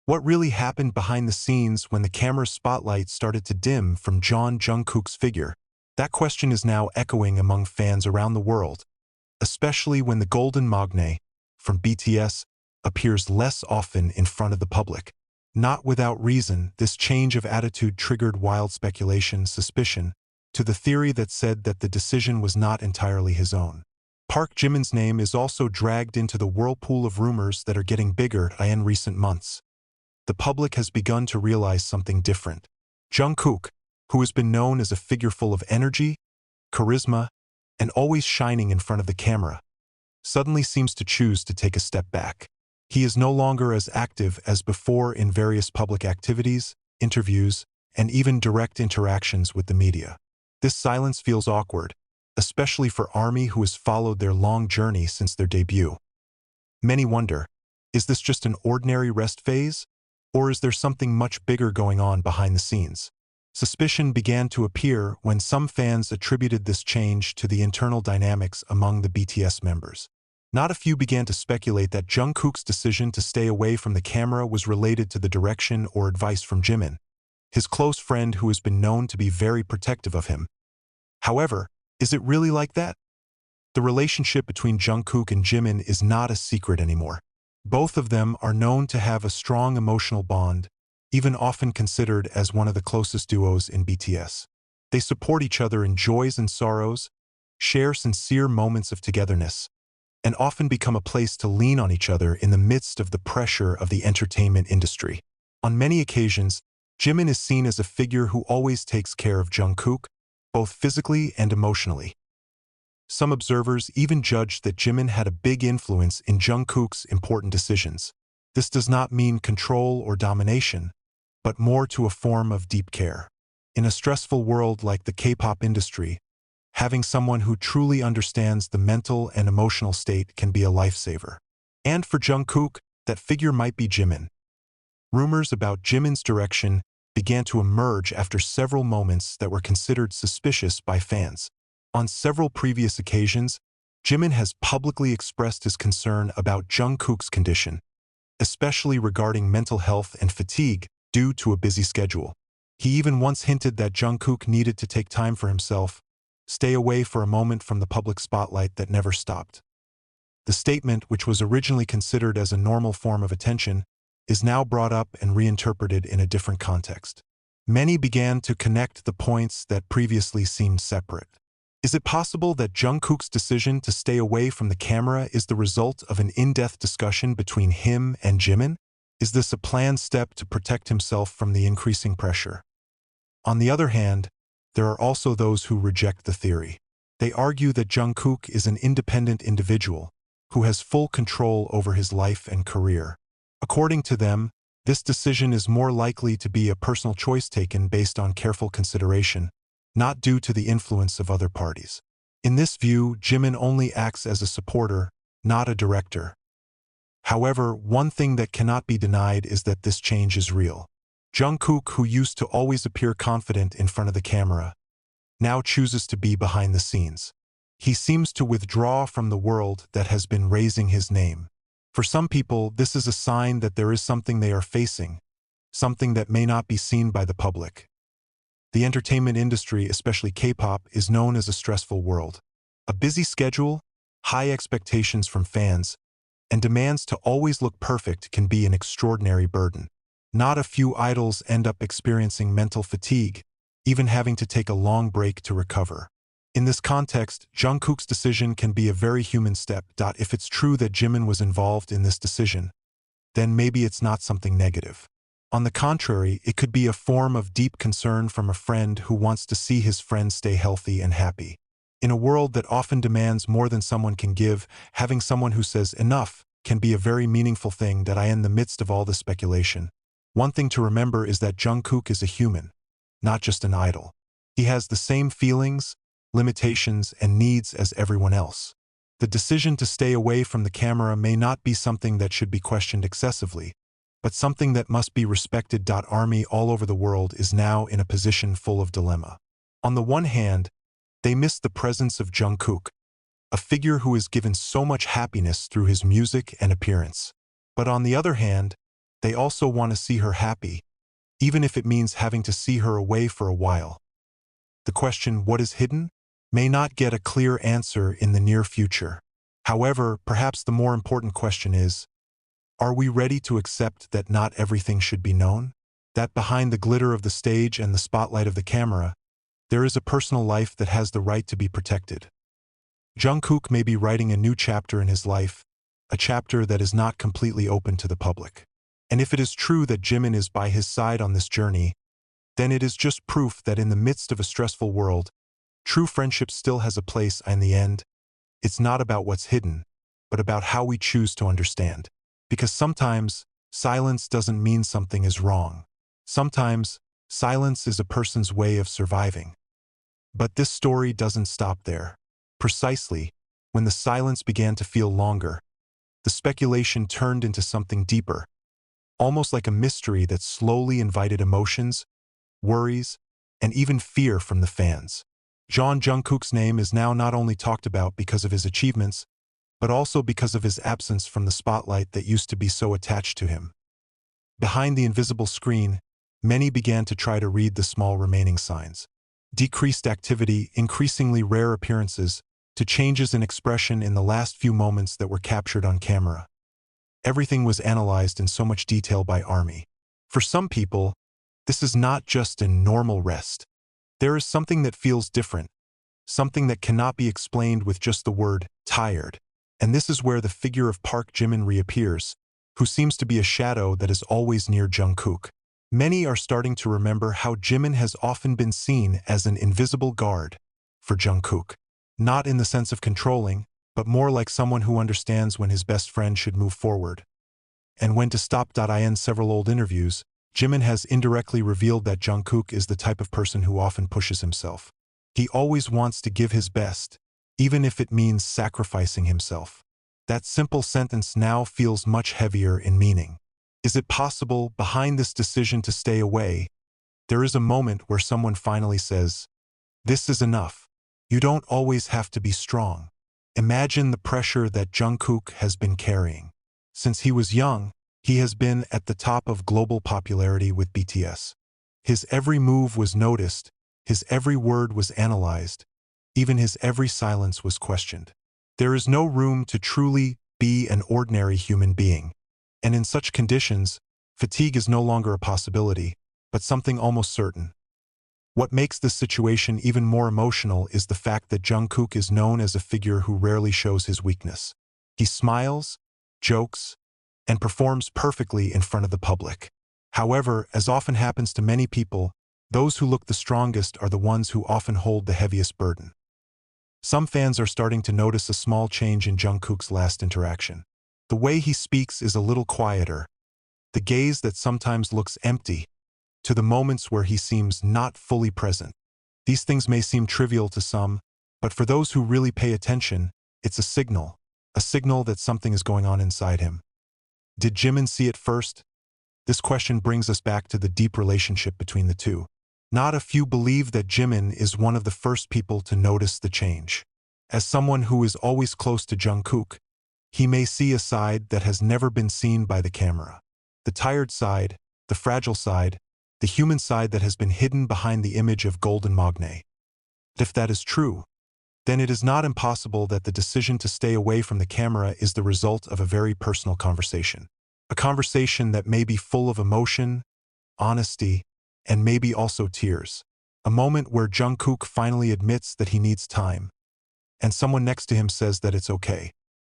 What really happened behind the scenes when the camera's spotlight started to dim from Jungkook's figure? That question is now echoing among fans around the world, especially when the Golden Magne from BTS appears less often in front of the public. Not without reason, this change of attitude triggered wild speculation, suspicion, to the theory that said that the decision was not entirely his own. Park Jimin's name is also dragged into the whirlpool of rumors that are getting bigger in recent months. The public has begun to realize something different. Jungkook, who has been known as a figure full of energy, charisma, and always shining in front of the camera, suddenly seems to choose to take a step back. He is no longer as active as before in various public activities, interviews, and even direct interactions with the media. This silence feels awkward, especially for ARMY, who has followed their long journey since their debut. Many wonder, is this just an ordinary rest phase? Or is there something much bigger going on behind the scenes? Suspicion began to appear when some fans attributed this change to the internal dynamics among the BTS members. Not a few began to speculate that Jungkook's decision to stay away from the camera was related to the direction or advice from Jimin, his close friend who has been known to be very protective of him. However, is it really like that? The relationship between Jungkook and Jimin is not a secret anymore. Both of them are known to have a strong emotional bond, even often considered as one of the closest duos in BTS. They support each other in joys and sorrows, share sincere moments of togetherness, and often become a place to lean on each other in the midst of the pressure of the entertainment industry. On many occasions, Jimin is seen as a figure who always takes care of Jungkook, both physically and emotionally. Some observers even judged that Jimin had a big influence in Jungkook's important decisions. This does not mean control or domination, but more to a form of deep care. In a stressful world like the K-pop industry, having someone who truly understands the mental and emotional state can be a lifesaver. And for Jungkook, that figure might be Jimin. Rumors about Jimin's direction began to emerge after several moments that were considered suspicious by fans. On several previous occasions, Jimin has publicly expressed his concern about Jungkook's condition, especially regarding mental health and fatigue due to a busy schedule. He even once hinted that Jungkook needed to take time for himself, stay away for a moment from the public spotlight that never stopped. The statement, which was originally considered as a normal form of attention, is now brought up and reinterpreted in a different context. Many began to connect the points that previously seemed separate. Is it possible that Jungkook's decision to stay away from the camera is the result of an in-depth discussion between him and Jimin? Is this a planned step to protect himself from the increasing pressure? On the other hand, there are also those who reject the theory. They argue that Jungkook is an independent individual who has full control over his life and career. According to them, this decision is more likely to be a personal choice taken based on careful consideration, not due to the influence of other parties. In this view, Jimin only acts as a supporter, not a director. However, one thing that cannot be denied is that this change is real. Jungkook, who used to always appear confident in front of the camera, now chooses to be behind the scenes. He seems to withdraw from the world that has been raising his name. For some people, this is a sign that there is something they are facing, something that may not be seen by the public. The entertainment industry, especially K-pop, is known as a stressful world. A busy schedule, high expectations from fans, and demands to always look perfect can be an extraordinary burden. Not a few idols end up experiencing mental fatigue, even having to take a long break to recover. In this context, Jungkook's decision can be a very human step. If it's true that Jimin was involved in this decision, then maybe it's not something negative. On the contrary, it could be a form of deep concern from a friend who wants to see his friend stay healthy and happy. In a world that often demands more than someone can give, having someone who says enough can be a very meaningful thing. In the midst of all the speculation, one thing to remember is that Jungkook is a human, not just an idol. He has the same feelings, limitations, and needs as everyone else. The decision to stay away from the camera may not be something that should be questioned excessively, but something that must be respected. ARMY all over the world is now in a position full of dilemma. On the one hand, they miss the presence of Jungkook, a figure who has given so much happiness through his music and appearance. But on the other hand, they also want to see her happy, even if it means having to see her away for a while. The question, what is hidden, may not get a clear answer in the near future. However, perhaps the more important question is, are we ready to accept that not everything should be known? That behind the glitter of the stage and the spotlight of the camera, there is a personal life that has the right to be protected. Jungkook may be writing a new chapter in his life, a chapter that is not completely open to the public. And if it is true that Jimin is by his side on this journey, then it is just proof that in the midst of a stressful world, true friendship still has a place. In the end, it's not about what's hidden, but about how we choose to understand. Because sometimes, silence doesn't mean something is wrong. Sometimes, silence is a person's way of surviving. But this story doesn't stop there. Precisely, when the silence began to feel longer, the speculation turned into something deeper, almost like a mystery that slowly invited emotions, worries, and even fear from the fans. Jungkook's name is now not only talked about because of his achievements, but also because of his absence from the spotlight that used to be so attached to him. Behind the invisible screen, many began to try to read the small remaining signs. Decreased activity, increasingly rare appearances, to changes in expression in the last few moments that were captured on camera. Everything was analyzed in so much detail by ARMY. For some people, this is not just a normal rest. There is something that feels different, something that cannot be explained with just the word tired. And this is where the figure of Park Jimin reappears, who seems to be a shadow that is always near Jungkook. Many are starting to remember how Jimin has often been seen as an invisible guard for Jungkook. Not in the sense of controlling, but more like someone who understands when his best friend should move forward and when to stop. In several old interviews, Jimin has indirectly revealed that Jungkook is the type of person who often pushes himself. He always wants to give his best, even if it means sacrificing himself. That simple sentence now feels much heavier in meaning. Is it possible, behind this decision to stay away, there is a moment where someone finally says, "This is enough. You don't always have to be strong." Imagine the pressure that Jungkook has been carrying. Since he was young, he has been at the top of global popularity with BTS. His every move was noticed, his every word was analyzed, even his every silence was questioned. There is no room to truly be an ordinary human being. And in such conditions, fatigue is no longer a possibility, but something almost certain. What makes this situation even more emotional is the fact that Jungkook is known as a figure who rarely shows his weakness. He smiles, jokes, and performs perfectly in front of the public. However, as often happens to many people, those who look the strongest are the ones who often hold the heaviest burden. Some fans are starting to notice a small change in Jungkook's last interaction. The way he speaks is a little quieter, the gaze that sometimes looks empty, to the moments where he seems not fully present. These things may seem trivial to some, but for those who really pay attention, it's a signal that something is going on inside him. Did Jimin see it first? This question brings us back to the deep relationship between the two. Not a few believe that Jimin is one of the first people to notice the change. As someone who is always close to Jungkook, he may see a side that has never been seen by the camera. The tired side, the fragile side, the human side that has been hidden behind the image of golden magne. If that is true, then it is not impossible that the decision to stay away from the camera is the result of a very personal conversation. A conversation that may be full of emotion, honesty, and maybe also tears. A moment where Jungkook finally admits that he needs time, and someone next to him says that it's okay.